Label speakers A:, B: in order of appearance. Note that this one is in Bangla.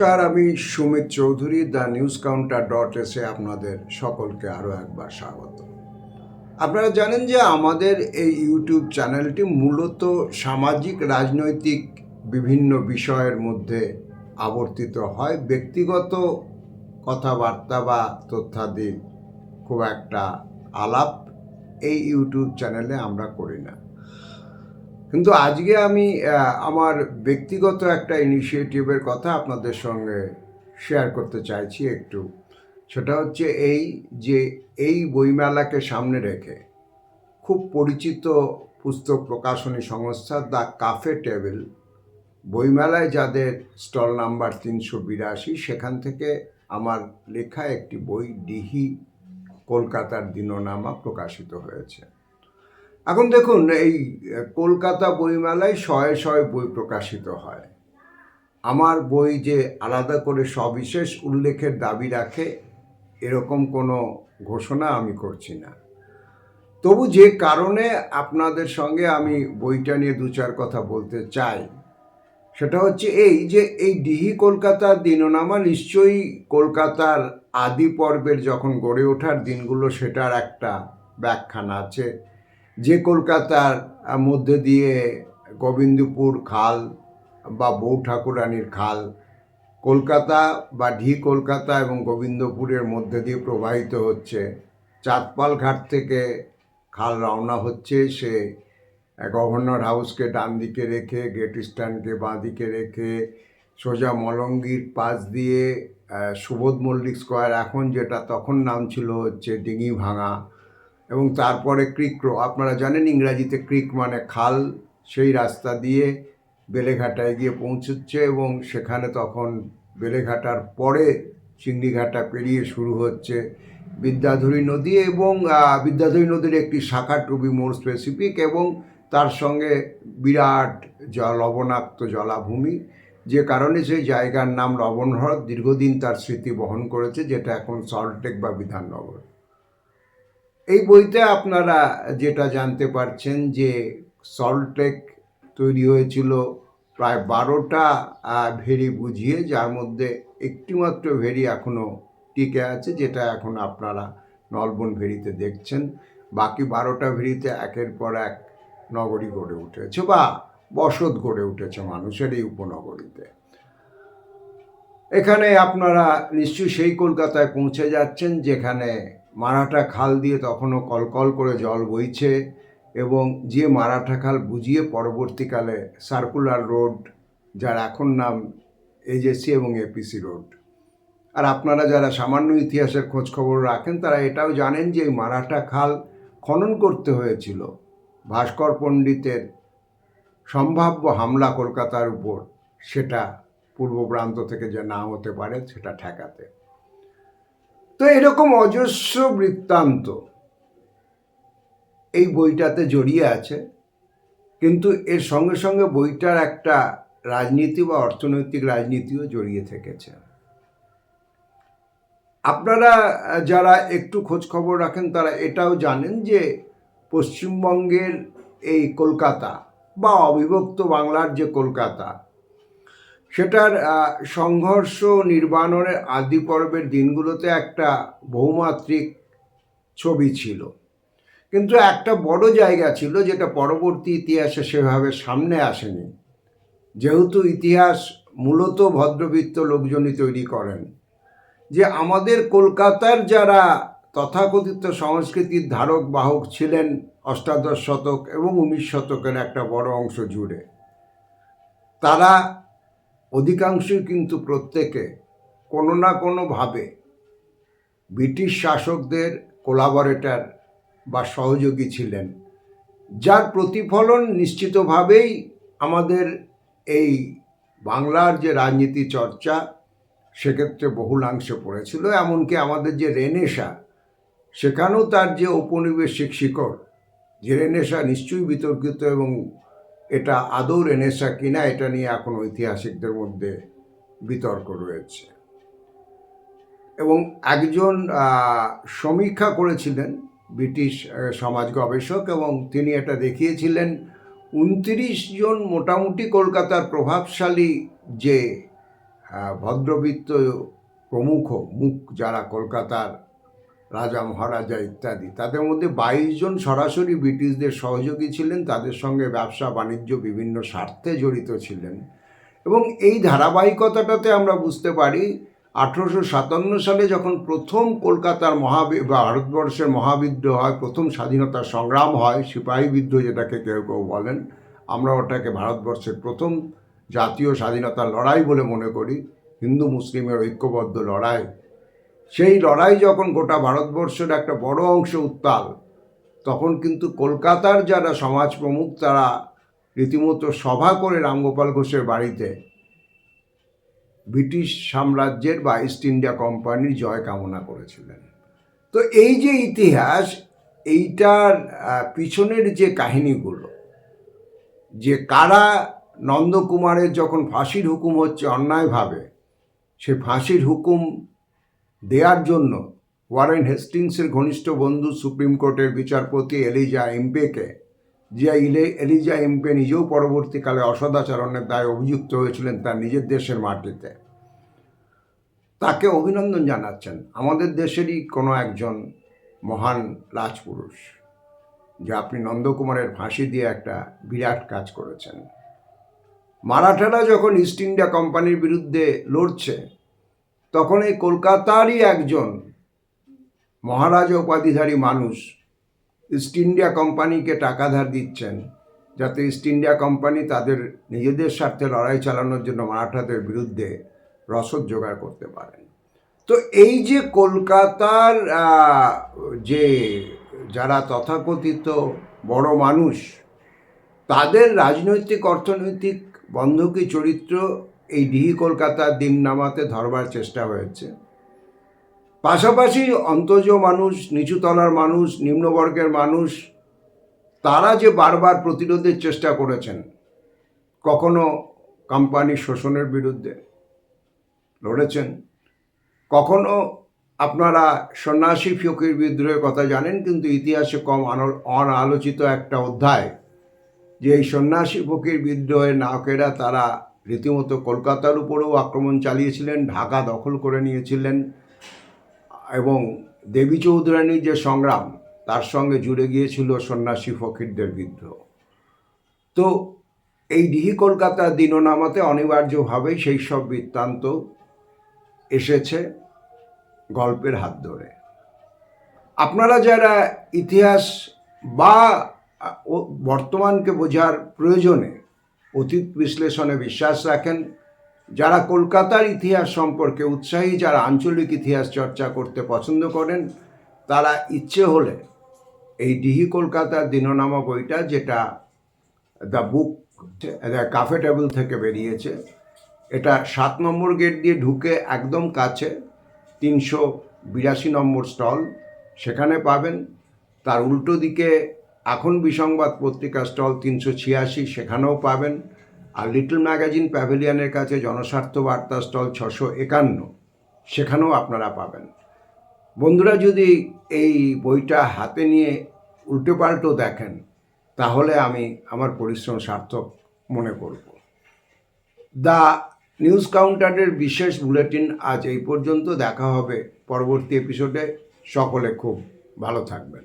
A: নমস্কার, আমি Sumit Chowdhury, the news counter .এসে আপনাদের সকলকে আরও একবার স্বাগত। আপনারা জানেন যে আমাদের এই ইউটিউব চ্যানেলটি মূলত সামাজিক রাজনৈতিক বিভিন্ন বিষয়ের মধ্যে আবর্তিত হয়। ব্যক্তিগত কথাবার্তা বা তথ্যাদি খুব একটা আলাপ এই ইউটিউব চ্যানেলে আমরা করি না। কিন্তু আজকে আমি আমার ব্যক্তিগত একটা ইনিশিয়েটিভের কথা আপনাদের সঙ্গে শেয়ার করতে চাইছি একটু। সেটা হচ্ছে এই বইমেলাকে সামনে রেখে খুব পরিচিত পুস্তক প্রকাশনী সংস্থা দ্য কাফে টেবিল বইমেলায় যাদের স্টল নাম্বার 382, সেখান থেকে আমার লেখা একটি বই ডিহি কলকাতার দিননামা প্রকাশিত হয়েছে। এখন দেখুন, এই কলকাতা বইমেলায় শয়ে শয়ে বই প্রকাশিত হয়। আমার বই যে আলাদা করে সবিশেষ উল্লেখের দাবি রাখে এরকম কোনো ঘোষণা আমি করছি না। তবু যে কারণে আপনাদের সঙ্গে আমি বইটা নিয়ে দু চার কথা বলতে চাই, সেটা হচ্ছে এই ডিহি কলকাতার দিননামা নিশ্চয়ই কলকাতার আদি পর্বের যখন গড়ে ওঠার দিনগুলো সেটার একটা ব্যাখ্যান আছে। যে কলকাতার মধ্যে দিয়ে গোবিন্দপুর খাল বা বউ ঠাকুরানীর খাল কলকাতা বা কলকাতা এবং গোবিন্দপুরের মধ্যে দিয়ে প্রবাহিত হচ্ছে, চাঁদপাল ঘাট থেকে খাল রওনা হচ্ছে, সে গভর্নর হাউসকে ডান দিকে রেখে গেট স্ট্যান্ডকে বাঁ দিকে রেখে সোজা মলঙ্গির পাশ দিয়ে সুবোধ মল্লিক স্কোয়ার, এখন যেটা তখন নাম ছিল হচ্ছে ডিঙি ভাঙা, এবং তারপরে ক্রিক আপনারা জানেন ইংরাজিতে ক্রিক মানে খাল, সেই রাস্তা দিয়ে বেলেঘাটায় গিয়ে পৌঁছচ্ছে এবং সেখানে তখন বেলেঘাটার পরে চিংড়িঘাটা পেরিয়ে শুরু হচ্ছে বিদ্যাধরী নদী এবং বিদ্যাধরী নদীর একটি শাখা টু বি মোর স্পেসিফিক, এবং তার সঙ্গে বিরাট লবণাক্ত জলাভূমি, যে কারণে সেই জায়গার নাম লবণহ্রদ দীর্ঘদিন তার স্মৃতি বহন করেছে, যেটা এখন সল্টলেক বা বিধাননগর। এই বইতে আপনারা যেটা জানতে পারছেন যে সল্টলেক তৈরি হয়েছিল প্রায় 12টা ভেরি বুঝিয়ে, যার মধ্যে একটিমাত্র ভেরি এখনও টিকে আছে, যেটা এখন আপনারা নলবন ভেরিতে দেখছেন। বাকি 12টা ভেরিতে একের পর এক নগরী গড়ে উঠেছে বা বসত গড়ে উঠেছে মানুষের এই উপনগরীতে। এখানে আপনারা নিশ্চয়ই সেই কলকাতায় পৌঁছে যাচ্ছেন যেখানে মারাঠা খাল দিয়ে তখনও কলকল করে জল বইছে, এবং যে মারাঠা খাল বুঝিয়ে পরবর্তীকালে সার্কুলার রোড, যার এখন নাম এজেসি এবং এপিসি রোড। আর আপনারা যারা সামান্য ইতিহাসের খোঁজখবর রাখেন তারা এটাও জানেন যে এই মারাঠা খাল খনন করতে হয়েছিল ভাস্কর পণ্ডিতের সম্ভাব্য হামলা কলকাতার উপর, সেটা পূর্ব প্রান্ত থেকে যে না হতে পারে সেটা ঠেকাতে। তো এরকম অজস্র বৃত্তান্ত এই বইটাতে জড়িয়ে আছে, কিন্তু এর সঙ্গে সঙ্গে বইটার একটা রাজনীতি বা অর্থনৈতিক রাজনীতিও জড়িয়ে থেকেছে। আপনারা যারা একটু খোঁজ খবর রাখেন তারা এটাও জানেন যে পশ্চিমবঙ্গের এই কলকাতা বা অবিভক্ত বাংলার যে কলকাতা, সেটার সংঘর্ষ নির্বাণনের আদি পর্বের দিনগুলোতে একটা বহুমাত্রিক ছবি ছিল, কিন্তু একটা বড় জায়গা ছিল যেটা পরবর্তী ইতিহাসে সেভাবে সামনে আসেনি, যেহেতু ইতিহাস মূলত ভদ্রবিত্ত লোকজনই তৈরি করেন, যে আমাদের কলকাতার যারা তথাকথিত সংস্কৃতির ধারক বাহক ছিলেন অষ্টাদশ শতক এবং 19 শতকের একটা বড় অংশ জুড়ে, তারা অধিকাংশই কিন্তু প্রত্যেকে কোনো না কোনোভাবে ব্রিটিশ শাসকদের কোলাবরেটর বা সহযোগী ছিলেন, যার প্রতিফলন নিশ্চিতভাবেই আমাদের এই বাংলার যে রাজনীতি চর্চা সেক্ষেত্রে বহুলাংশে পড়েছিল। এমনকি আমাদের যে রেনেসা, সেখানেও তার যে ঔপনিবেশিক শিকড়, যে রেনেসা নিশ্চয়ই বিতর্কিত, এবং এটা আদৌ রেনেসা কিনা এটা নিয়ে এখন ঐতিহাসিকদের মধ্যে বিতর্ক রয়েছে। এবং একজন সমীক্ষা করেছিলেন ব্রিটিশ সমাজ গবেষক, এবং তিনি এটা দেখিয়েছিলেন 29 জন মোটামুটি কলকাতার প্রভাবশালী যে ভদ্রবিত্ত প্রমুখ মুখ যারা কলকাতার রাজা মহারাজা ইত্যাদি, তাদের মধ্যে 22 জন সরাসরি ব্রিটিশদের সহযোগী ছিলেন, তাদের সঙ্গে ব্যবসা বাণিজ্য বিভিন্ন স্বার্থে জড়িত ছিলেন। এবং এই ধারাবাহিকতাটাতে আমরা বুঝতে পারি 1857 সালে যখন প্রথম কলকাতার ভারতবর্ষের মহাবিদ্রোহ হয়, প্রথম স্বাধীনতা সংগ্রাম হয়, সিপাহী বিদ্রোহ যেটাকে কেউ কেউ বলেন, আমরা ওটাকে ভারতবর্ষের প্রথম জাতীয় স্বাধীনতার লড়াই বলে মনে করি, হিন্দু মুসলিমের ঐক্যবদ্ধ লড়াই। সেই লড়াই যখন গোটা ভারতবর্ষের একটা বড় অংশ উত্তাল, তখন কিন্তু কলকাতার যারা সমাজ প্রমুখ তারা রীতিমতো সভা করে রামগোপাল ঘোষের বাড়িতে ব্রিটিশ সাম্রাজ্যের বা ইস্ট ইন্ডিয়া কোম্পানির জয় কামনা করেছিলেন। তো এই যে ইতিহাস, এইটার পিছনের যে কাহিনীগুলো, যে কারা নন্দকুমারের যখন ফাঁসির হুকুম হচ্ছে অন্যায়ভাবে, সে ফাঁসির হুকুম দেওয়ার জন্য ওয়ারেন হেস্টিংসের ঘনিষ্ঠ বন্ধু সুপ্রিম কোর্টের বিচারপতি এলিজা এমপেকে, যে এলিজা এমপে নিজেও পরবর্তীকালে অসদাচরণের দায়ে অভিযুক্ত হয়েছিলেন তার নিজের দেশের মাটিতে, তাকে অভিনন্দন জানাচ্ছেন আমাদের দেশেরই কোনো একজন মহান রাজপুরুষ, যে আপনি নন্দকুমারের ফাঁসি দিয়ে একটা বিরাট কাজ করেছেন। মারাঠারা যখন ইস্ট ইন্ডিয়া কোম্পানির বিরুদ্ধে লড়ছে, তখন এই কলকাতারই একজন মহারাজা উপাধিধারী মানুষ ইস্ট ইন্ডিয়া কোম্পানিকে টাকা ধার দিচ্ছেন, যাতে ইস্ট ইন্ডিয়া কোম্পানি তাদের নিজেদের স্বার্থে লড়াই চালানোর জন্য মারাঠাদের বিরুদ্ধে রসদ জোগাড় করতে পারেন। তো এই যে কলকাতার যে যারা তথাকথিত বড় মানুষ, তাদের রাজনৈতিক অর্থনৈতিক বন্ধকী চরিত্র এই ডিহি কলকাতার দিননামাতে ধরবার চেষ্টা হয়েছে। পাশাপাশি অন্তজ মানুষ, নিচুতলার মানুষ, নিম্নবর্গের মানুষ, তারা যে বারবার প্রতিরোধের চেষ্টা করেছেন, কখনো কোম্পানির শোষণের বিরুদ্ধে লড়েছেন, কখনো আপনারা সন্ন্যাসী ফকির বিদ্রোহের কথা জানেন, কিন্তু ইতিহাসে কম অনালোচিত একটা অধ্যায়, যে এই সন্ন্যাসী ফকির বিদ্রোহের নায়কেরা তারা রীতিমতো কলকাতার উপরেও আক্রমণ চালিয়েছিলেন, ঢাকা দখল করে নিয়েছিলেন, এবং দেবী চৌধুরানীর যে সংগ্রাম তার সঙ্গে জুড়ে গিয়েছিল সন্ন্যাসী ফকিরদের বিদ্রোহ। তো এই ডিহি কলকাতার দিননামাতে অনিবার্যভাবেই সেই সব বৃত্তান্ত এসেছে গল্পের হাত ধরে। আপনারা যারা ইতিহাস বা বর্তমানকে বোঝার প্রয়োজনে অতীত বিশ্লেষণে বিশ্বাস রাখেন, যারা কলকাতার ইতিহাস সম্পর্কে উৎসাহী, যারা আঞ্চলিক ইতিহাস চর্চা করতে পছন্দ করেন, তারা ইচ্ছে হলে এই ডিহি কলকাতার দিননামা বইটা, যেটা দ্য বুক কাফে টেবিল থেকে বেরিয়েছে, এটা 7 নম্বর গেট দিয়ে ঢুকে একদম কাছে 382 নম্বর স্টল, সেখানে পাবেন। তার উল্টো দিকে এখন বিসংবাদ পত্রিকা স্টল 386, সেখানেও পাবেন। আর লিটল ম্যাগাজিন প্যাভিলিয়নের কাছে জনস্বার্থ বার্তা স্টল 651, সেখানেও আপনারা পাবেন। বন্ধুরা, যদি এই বইটা হাতে নিয়ে উল্টো পাল্টো দেখেন, তাহলে আমি আমার পরিশ্রম সার্থক মনে করব। দ্য নিউজ কাউন্টারের বিশেষ বুলেটিন আজ এই পর্যন্ত। দেখা হবে পরবর্তী এপিসোডে। সকলে খুব ভালো থাকবেন।